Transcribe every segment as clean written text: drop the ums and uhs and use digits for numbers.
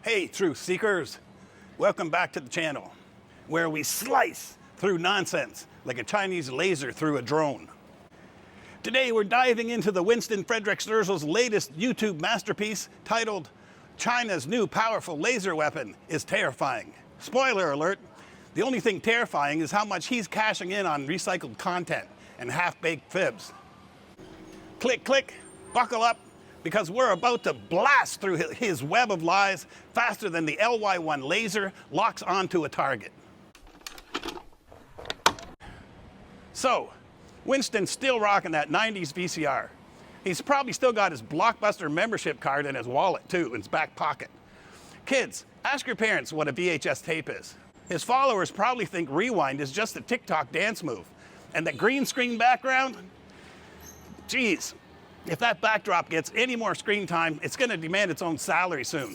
Hey, truth seekers. Welcome back to the channel, where we slice through nonsense like a Chinese laser through a drone. Today, we're diving into the Winston Sterzel's latest YouTube masterpiece titled, China's New Powerful Laser Weapon is Terrifying. Spoiler alert, the only thing terrifying is how much he's cashing in on recycled content and half-baked fibs. Click, click, buckle up, because we're about to blast through his web of lies faster than the LY1 laser locks onto a target. So, Winston's still rocking that 90s VCR. He's probably still got his Blockbuster membership card in his wallet too, in his back pocket. Kids, ask your parents what a VHS tape is. His followers probably think Rewind is just a TikTok dance move. And that green screen background? Geez, if that backdrop gets any more screen time, it's gonna demand its own salary soon.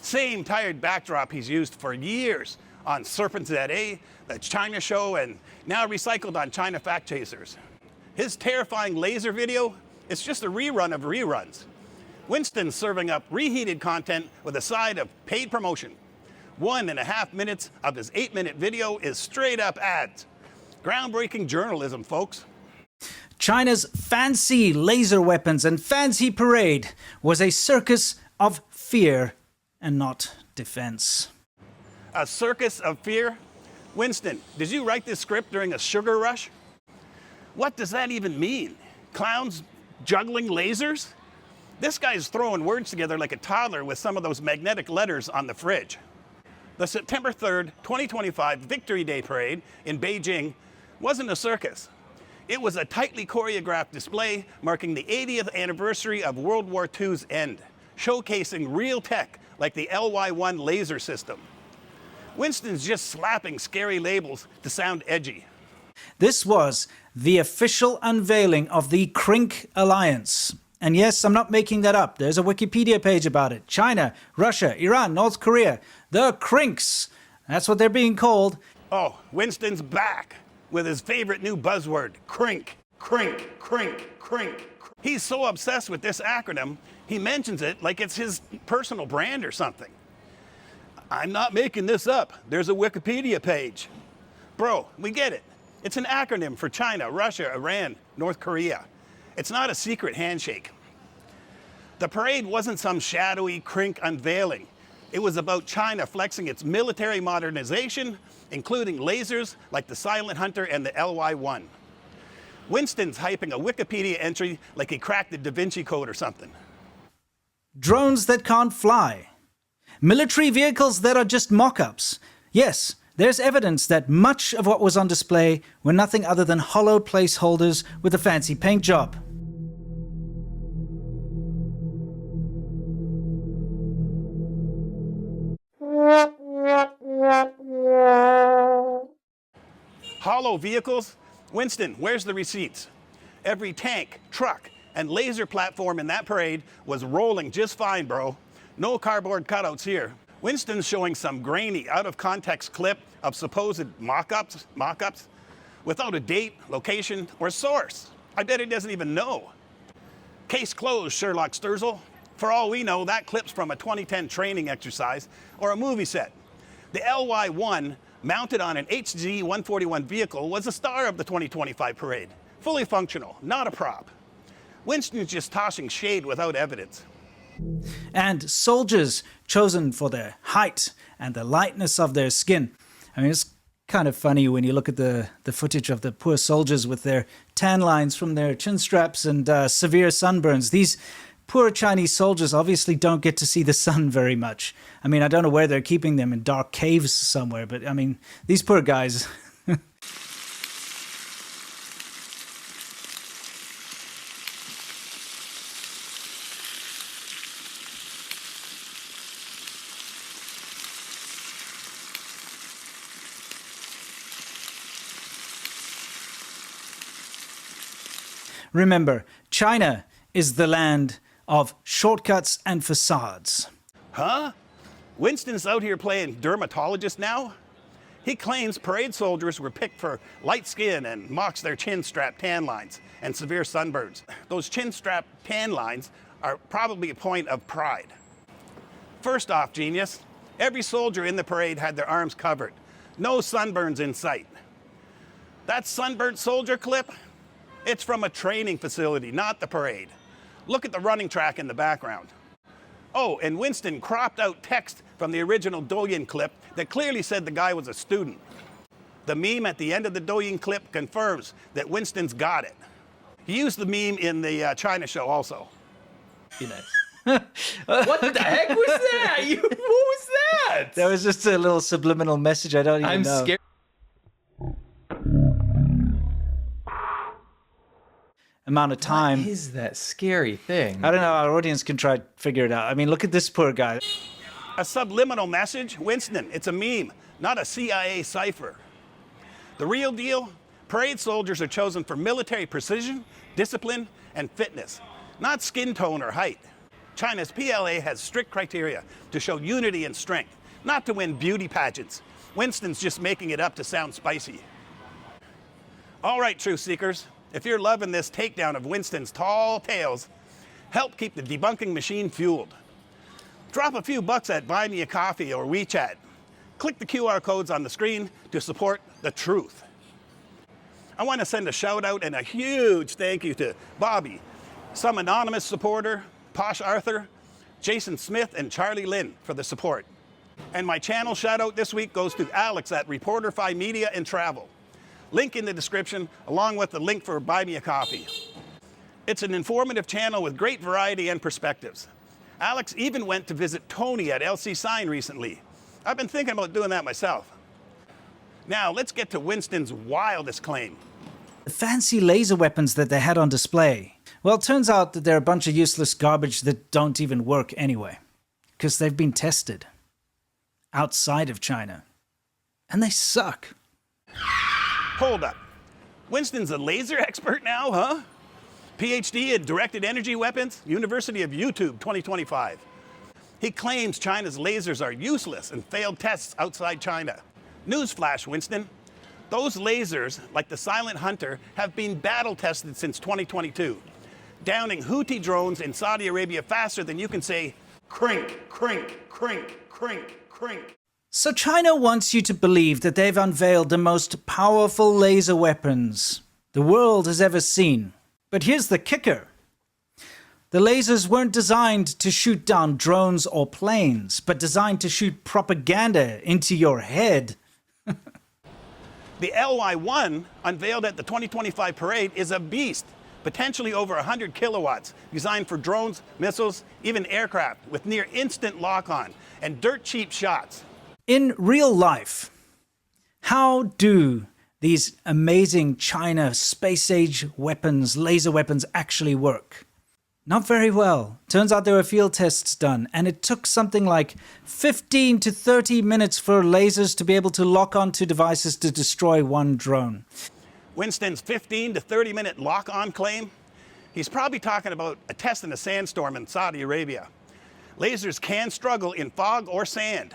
Same tired backdrop he's used for years on Serpent ZA, the China Show, and now recycled on China Fact Chasers. His terrifying laser video, it's just a rerun of reruns. Winston's serving up reheated content with a side of paid promotion. 1.5 minutes of his 8-minute video is straight up ads. Groundbreaking journalism, folks. China's fancy laser weapons and fancy parade was a circus of fear and not defense. A circus of fear? Winston, did you write this script during a sugar rush? What does that even mean? Clowns juggling lasers? This guy's throwing words together like a toddler with some of those magnetic letters on the fridge. The September 3rd, 2025 Victory Day Parade in Beijing wasn't a circus. It was a tightly choreographed display marking the 80th anniversary of World War II's end, showcasing real tech like the LY1 laser system. Winston's just slapping scary labels to sound edgy. This was the official unveiling of the Crink Alliance. And yes, I'm not making that up. There's a Wikipedia page about it. China, Russia, Iran, North Korea, the Crinks. That's what they're being called. Oh, Winston's back with his favorite new buzzword, Crink, Crink, Crink, Crink. He's so obsessed with this acronym, he mentions it like it's his personal brand or something. I'm not making this up. There's a Wikipedia page. Bro, we get it. It's an acronym for China, Russia, Iran, North Korea. It's not a secret handshake. The parade wasn't some shadowy Crink unveiling. It was about China flexing its military modernization, including lasers like the Silent Hunter and the LY1. Winston's hyping a Wikipedia entry like he cracked the Da Vinci Code or something. Drones that can't fly. Military vehicles that are just mock-ups. Yes, there's evidence that much of what was on display were nothing other than hollow placeholders with a fancy paint job. Hollow vehicles? Winston, where's the receipts? Every tank, truck, and laser platform in that parade was rolling just fine, bro. No cardboard cutouts here. Winston's showing some grainy, out-of-context clip of supposed mock-ups without a date, location, or source. I bet he doesn't even know. Case closed, Sherlock Sterzel. For all we know, that clip's from a 2010 training exercise or a movie set. The LY1, mounted on an HG-141 vehicle, was the star of the 2025 parade. Fully functional, not a prop. Winston's just tossing shade without evidence. And soldiers chosen for their height and the lightness of their skin. I mean, it's kind of funny when you look at the footage of the poor soldiers with their tan lines from their chin straps and severe sunburns. These poor Chinese soldiers obviously don't get to see the sun very much. I mean, I don't know where they're keeping them, in dark caves somewhere, but I mean, these poor guys. Remember, China is the land of shortcuts and facades. Huh? Winston's out here playing dermatologist now? He claims parade soldiers were picked for light skin and mocks their chin-strap tan lines and severe sunburns. Those chin-strap tan lines are probably a point of pride. First off, genius, every soldier in the parade had their arms covered. No sunburns in sight. That sunburnt soldier clip, it's from a training facility, not the parade. Look at the running track in the background. Oh, and Winston cropped out text from the original Douyin clip that clearly said the guy was a student. The meme at the end of the Douyin clip confirms that Winston's got it. He used the meme in the China show also. What the heck was that? What was that? That was just a little subliminal message. I don't even know. I'm scared. Amount of time. What is that scary thing? I don't know. Our audience can try to figure it out. I mean, look at this poor guy. A subliminal message? Winston, it's a meme, not a CIA cipher. The real deal? Parade soldiers are chosen for military precision, discipline, and fitness, not skin tone or height. China's PLA has strict criteria to show unity and strength, not to win beauty pageants. Winston's just making it up to sound spicy. All right, truth seekers, if you're loving this takedown of Winston's tall tales, help keep the debunking machine fueled. Drop a few bucks at Buy Me a Coffee or WeChat. Click the QR codes on the screen to support the truth. I want to send a shout out and a huge thank you to Bobby, some anonymous supporter, Posh Arthur, Jason Smith, and Charlie Lynn for the support. And my channel shout out this week goes to Alex at Reporterfy Media and Travel. Link in the description, along with the link for Buy Me a Coffee. It's an informative channel with great variety and perspectives. Alex even went to visit Tony at LC Sign recently. I've been thinking about doing that myself. Now, let's get to Winston's wildest claim. The fancy laser weapons that they had on display. Well, it turns out that they're a bunch of useless garbage that don't even work anyway. Because they've been tested. Outside of China. And they suck. Hold up. Winston's a laser expert now, huh? PhD in directed energy weapons, University of YouTube 2025. He claims China's lasers are useless and failed tests outside China. Newsflash, Winston. Those lasers, like the Silent Hunter, have been battle tested since 2022, downing Houthi drones in Saudi Arabia faster than you can say, crink, crink, crink, crink, crink. So China wants you to believe that they've unveiled the most powerful laser weapons the world has ever seen. But here's the kicker. The lasers weren't designed to shoot down drones or planes, but designed to shoot propaganda into your head. The LY-1, unveiled at the 2025 parade, is a beast, potentially over 100 kilowatts, designed for drones, missiles, even aircraft, with near instant lock-on and dirt-cheap shots. In real life, how do these amazing China space-age weapons, laser weapons, actually work? Not very well. Turns out there were field tests done, and it took something like 15 to 30 minutes for lasers to be able to lock onto devices to destroy one drone. Winston's 15 to 30 minute lock-on claim? He's probably talking about a test in a sandstorm in Saudi Arabia. Lasers can struggle in fog or sand.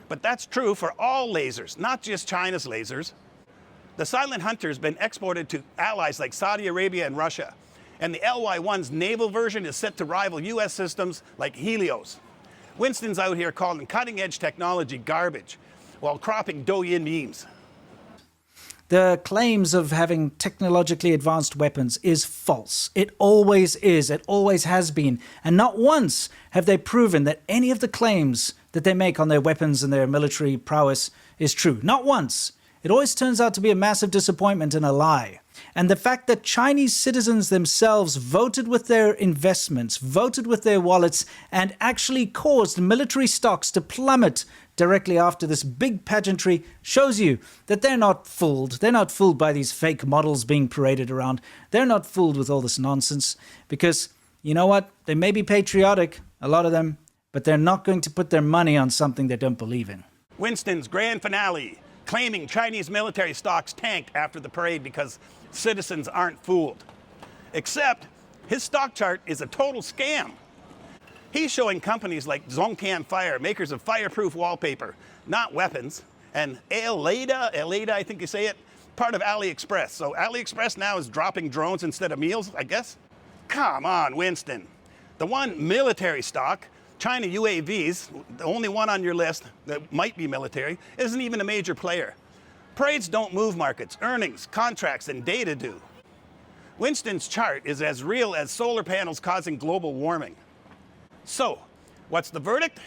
But that's true for all lasers, not just China's lasers. The Silent Hunter's been exported to allies like Saudi Arabia and Russia. And the LY-1's naval version is set to rival US systems like Helios. Winston's out here calling cutting-edge technology garbage while cropping Douyin memes. The claims of having technologically advanced weapons is false. It always is. It always has been. And not once have they proven that any of the claims that they make on their weapons and their military prowess is true. Not once. It always turns out to be a massive disappointment and a lie. And the fact that Chinese citizens themselves voted with their investments, voted with their wallets, and actually caused military stocks to plummet directly after this big pageantry shows you that they're not fooled. They're not fooled by these fake models being paraded around. They're not fooled with all this nonsense because, you know what? They may be patriotic, a lot of them, but they're not going to put their money on something they don't believe in. Winston's grand finale, claiming Chinese military stocks tanked after the parade because citizens aren't fooled. Except his stock chart is a total scam. He's showing companies like Zhongtian Fire, makers of fireproof wallpaper, not weapons, and Aleda, I think you say it, part of AliExpress. So AliExpress now is dropping drones instead of meals, I guess? Come on, Winston. The one military stock, China UAVs, the only one on your list that might be military, isn't even a major player. Parades don't move markets, earnings, contracts, and data do. Winston's chart is as real as solar panels causing global warming. So, what's the verdict?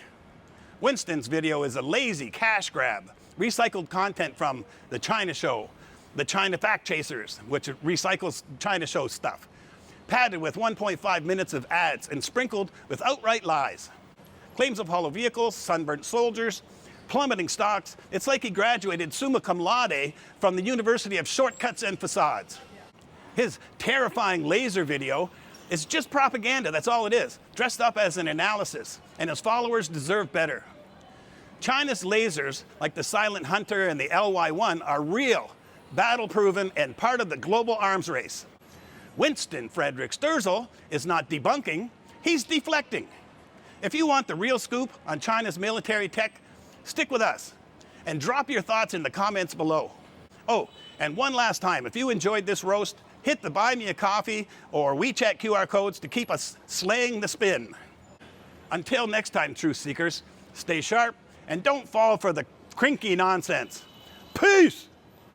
Winston's video is a lazy cash grab, recycled content from the China Show, the China Fact Chasers, which recycles China Show stuff, padded with 1.5 minutes of ads and sprinkled with outright lies. Claims of hollow vehicles, sunburnt soldiers, plummeting stocks. It's like he graduated summa cum laude from the University of Shortcuts and Facades. His terrifying Lazer video is just propaganda, that's all it is, dressed up as an analysis, and his followers deserve better. China's lasers, like the Silent Hunter and the LY-1, are real, battle-proven, and part of the global arms race. Winston Sterzel is not debunking, he's deflecting. If you want the real scoop on China's military tech, stick with us and drop your thoughts in the comments below. Oh, and one last time, if you enjoyed this roast, hit the Buy Me a Coffee or WeChat QR codes to keep us slaying the spin. Until next time, truth seekers, stay sharp and don't fall for the crinky nonsense. Peace!